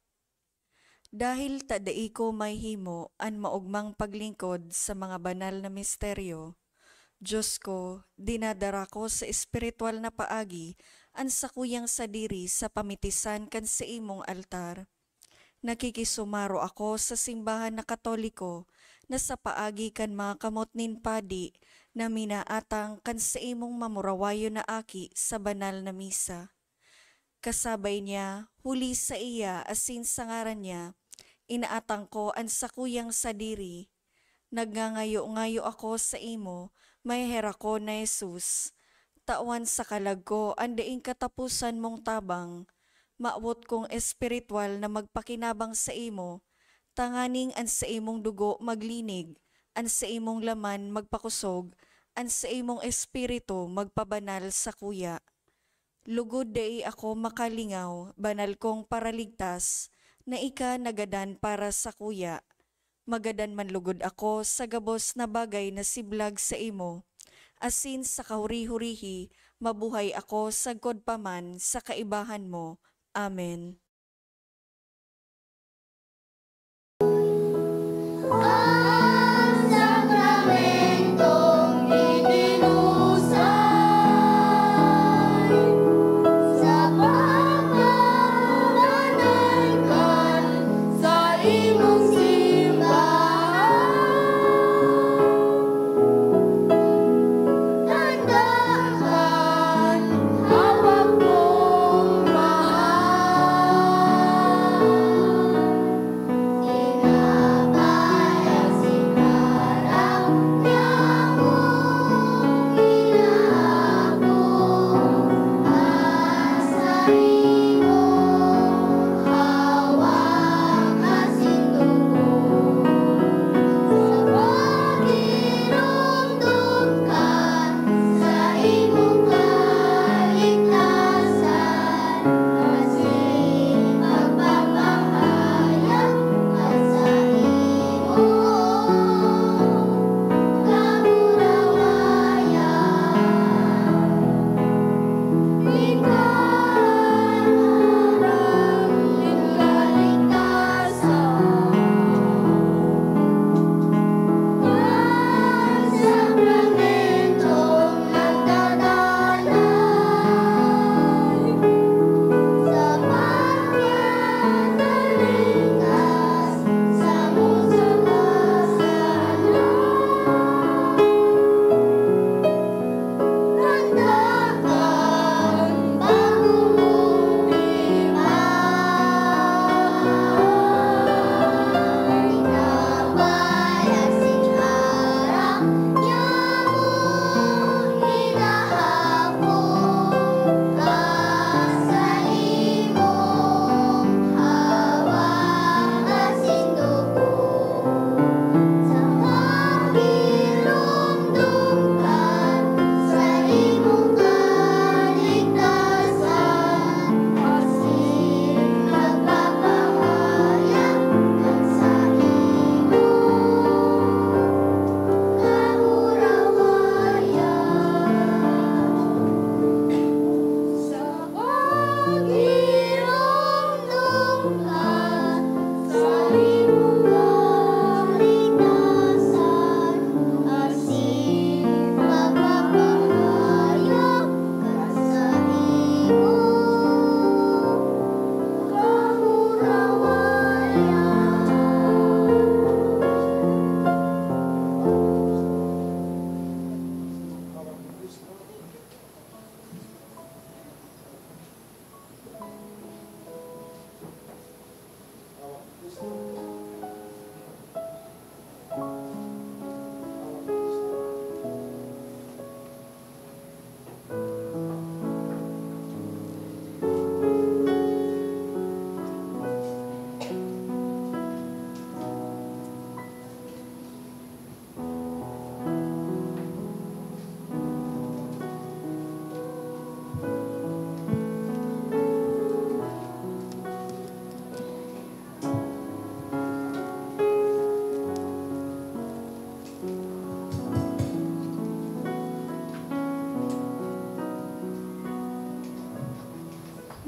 Dahil tadai ko may himo an maugmang paglingkod sa mga banal na misteryo, Diyos ko, dinadara ko sa espiritual na paagi an sakuyang sadiri sa pamitisan kan sa imong altar. Nakikisumaro ako sa simbahan na Katoliko na sa paagi kan mga kamot nin padi na minaatang kan sa imong mamurawayo na aki sa banal na misa. Kasabay niya, huli sa iya asin sa ngaran niya, inaatang ko ang sakuyang sadiri. Nagngangayo-ngayo ako sa imo, may hera ko na Jesus. Tawan sa kalag ko ang daing katapusan mong tabang, maawot kong espiritual na magpakinabang sa imo, tanganing an sa imong dugo maglinig, an sa imong laman magpakusog, an sa imong espiritu magpabanal sa kuya. Lugod dai ako makalingaw, banal kong paraligtas, na ika nagadan para sa kuya. Magadan man lugod ako sa gabos na bagay na siblag sa imo, asin sa kahuri-hurihi, mabuhay ako sagkod paman sa kaibahan mo. Amen.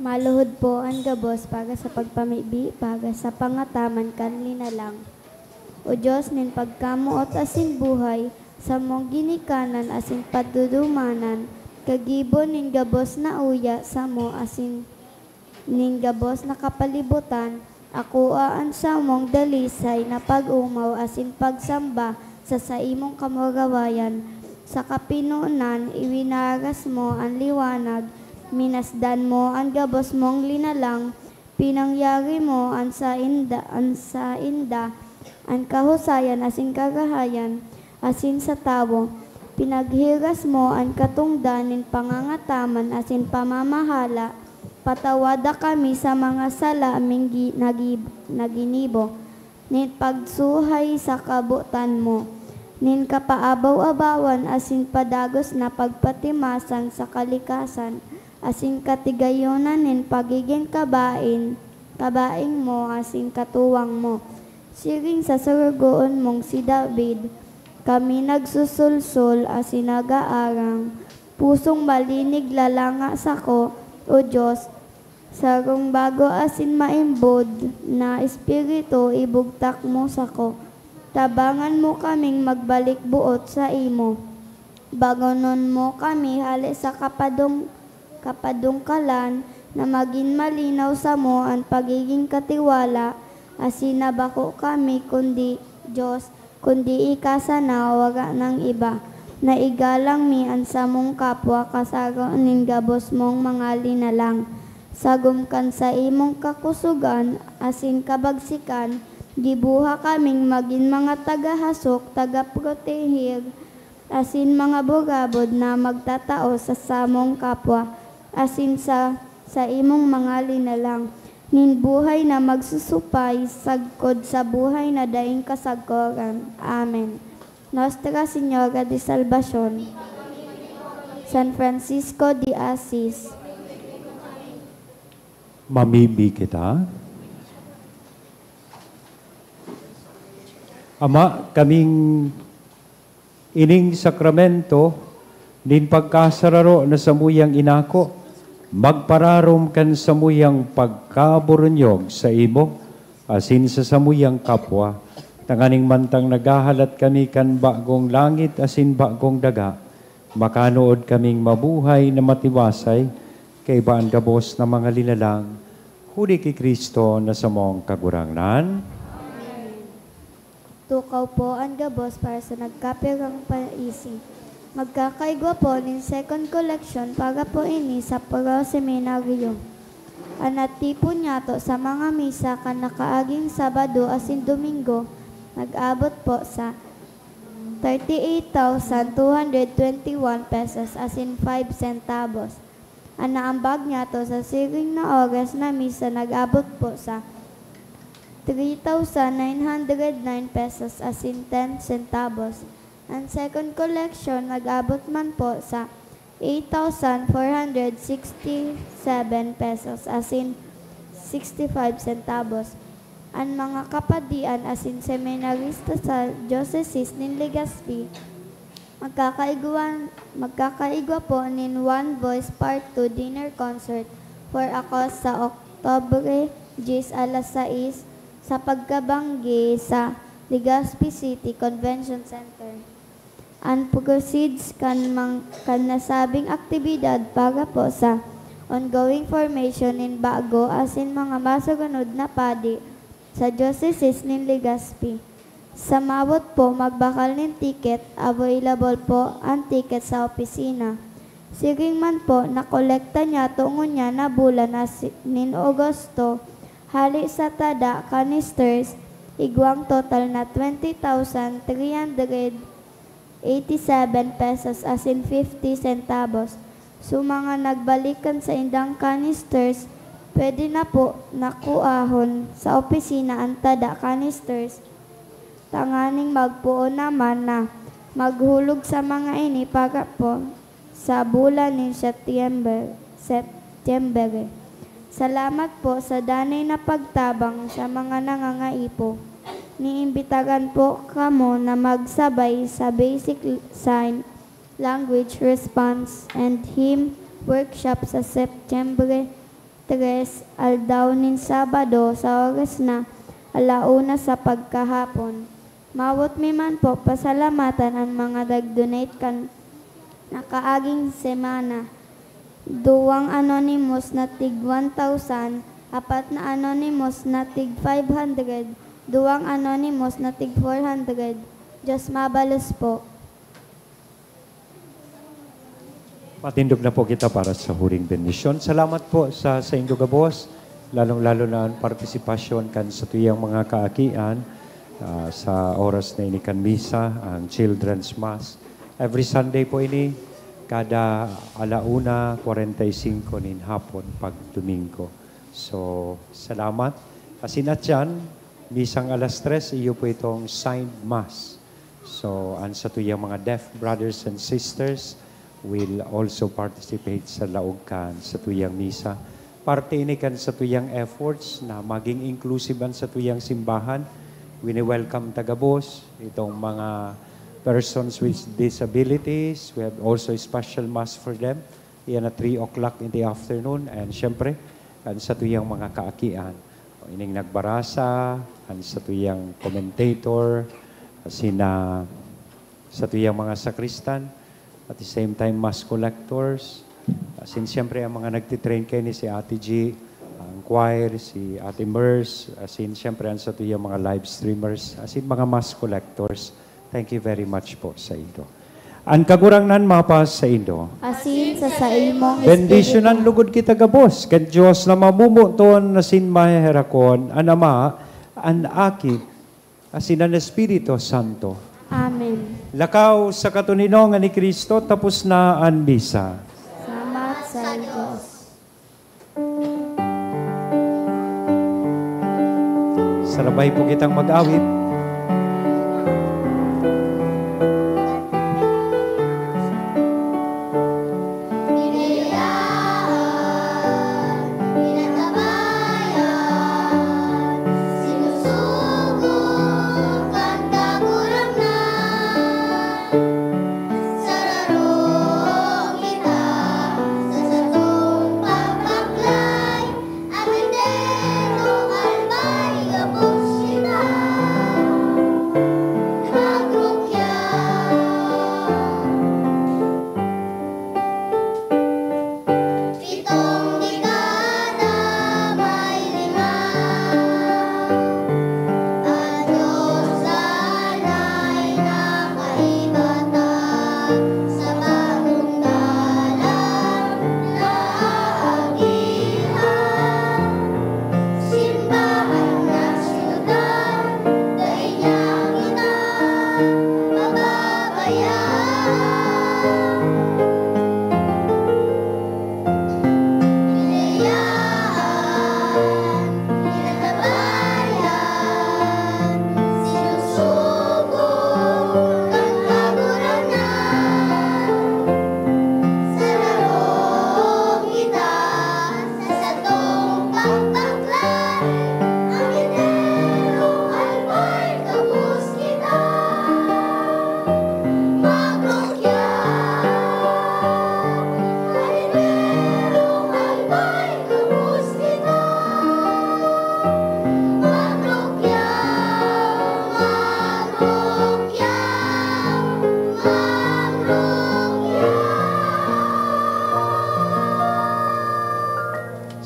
Maluhod po ang gabos para sa pagpamibi, para sa pangataman kanlina lang. O Diyos, nin pagkamuot asin buhay, sa mong ginikanan asin padudumanan, kagibon nin gabos na uya, sa mo asin nin gabos na kapalibutan, akuaan sa mong dalisay na pag-umaw asin pagsamba sa imong kamurawayan, sa kapinunan iwinaras mo ang liwanag, minasdan mo ang gabos mong linalang, pinangyari mo ang sa inda, ang kahusayan asin kagahayan, asin sa tawo, pinaghiras mo ang katungdanin pangangataman asin pamamahala, patawada kami sa mga sala aming naginibo, nin pagsuhay sa kabutan mo, nin kapaabaw-abawan asin padagos na pagpatimasan sa kalikasan, asin katigayonan nin pagiging kabaing mo asin katuwang mo. Siring sa surugoon mong si David, kami nagsusulsul asin nagaarang, pusong malinig lalanga sako, o Diyos, sarong bago asin maimbod na espiritu ibugtak mo sako, tabangan mo kaming magbalik buot sa imo, bagonon mo kami hali sa kapadungkalan, na maging malinaw sa mo ang pagiging katiwala, asin nabako kami kundi Diyos, kundi ikasana waga ng iba, na igalang mi ang samong kapwa kasaro ning gabos mong mga linalang, sagumkan sa imong kakusugan, asin kabagsikan, gibuha kaming maging mga tagahasok, tagaprotehir, asin mga bugabod na magtatao sa samong kapwa, asin sa imong mga linalang, nin buhay na magsusupay, sagkod sa buhay na daing kasagkoran. Amen. Nostra Señora de Salvacion, San Francisco de Assis, Mamibi kita. Ama, kaming ining sakramento, nin pagkasararo na samuyang inako, magpararom kan samuyang pagkaburunyog sa imo, asin sa samuyang kapwa, tanganing mantang nagahalat kami kan bagong langit asin bagong daga, makanood kaming mabuhay na matiwasay, kay baan gabos na mga linalang, huli kay Kristo na sa mong kagurangnan. Tukaw po ang gabos para sa nagkapirang paisip. Magkakaigwa po ng second collection para po ini sa Puro Seminaryo. Anatipo niya to sa mga misa kan nakaaging Sabado asin Domingo, nag-abot po sa 38,221 pesos asin 5 centavos. Ang naambag niya to sa siring na oras na misa, nag-abot po sa 3,909 pesos asin 10 centavos. Ang second collection, nag-abot man po sa 8,467 pesos asin 65 centavos. Ang mga kapadian asin seminarista sa Diocese nin Legazpi, magkakaigwa po nin One Voice Part 2 Dinner Concert for ako sa Oktubre 10 alas 6 sa pagkabanggi sa Legazpi City Convention Center. Ang proceeds kan nasabing aktibidad para po sa ongoing formation in bago asin mga masugunod na padi sa Diocese nin Legazpi. Sa mawot po magbakal nin ticket, available po ang ticket sa opisina. Siring man po nakolekta niya tungon niya na bulan nin Agosto, hali sa tada canisters, igwang total na 20,387 pesos asin 50 centavos. So mga nagbalikan sa indang canisters, pwede na po nakuahon sa opisina ang tada canisters. Tanganing magpuo naman na maghulog sa mga ini para po sa bulan ng Setyembre. Salamat po sa danay na pagtabang sa mga nangangaipo. Niimbitagan po kamo na magsabay sa Basic Sign Language Response and Hymn Workshop sa Setyembre Tres aldaw nin Sabado sa oras na alauna sa pagkahapon. Mawot mi man po pasalamatan ang mga nag-donate kan nakaaging semana. Duwang anonymous na tig 1,000, apat na anonymous na tig 500, duwang anonymous na tig 400. Diyos mabalos po. Matindog na po kita para sa huring bendisyon. Salamat po sa inyong gabos, lalong-lalo na ang partisipasyon kan sa tuyang mga kaakian sa oras na ini kan misa, ang Children's Mass. Every Sunday po ini, kada 1:45 nin hapon pag Domingo. So, salamat. Asinat yan, misang 3:00, iyo po itong signed Mass. So, ang sa tuyang mga deaf brothers and sisters, will also participate sa laugkan sa tuyang misa. Parte ini kan sa tuyang efforts na maging inclusive sa tuyang simbahan. Wini-welcome tagabos, itong mga persons with disabilities. We have also a special mass for them. Iyan na 3 o'clock in the afternoon. And syempre, kan sa tuyang mga kaakian. Ining nagbarasa, kan sa tuyang commentator, sa tuyang mga sakristan, at the same time, mass collectors. Since siyempre, ang mga nagtitrain kayo ni si Ate G, ang choir, si Ate Mers, since siyempre, ang sa tuyang mga live streamers, in mga mass collectors. Thank you very much po sa inyo. Ang kagurangnan mapas sa inyo. Asin sa imong Bendisyonan lugod kita gabos. Kan Diyos na mamumuton na sin maherakon, an Ama, an Aki, asin ang Espiritu Santo. Amen. Lakaw sa katuninongan ni Kristo, tapos na ang misa. Salamat sa Diyos. Sarabay po kitang mag-awit.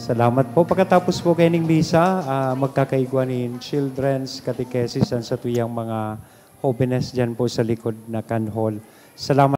Salamat po. Pagkatapos po kayo ng misa, magkakaigwa ni Children's Catechesis sa tuyang mga hopenes dyan po sa likod na kanhol. Salamat.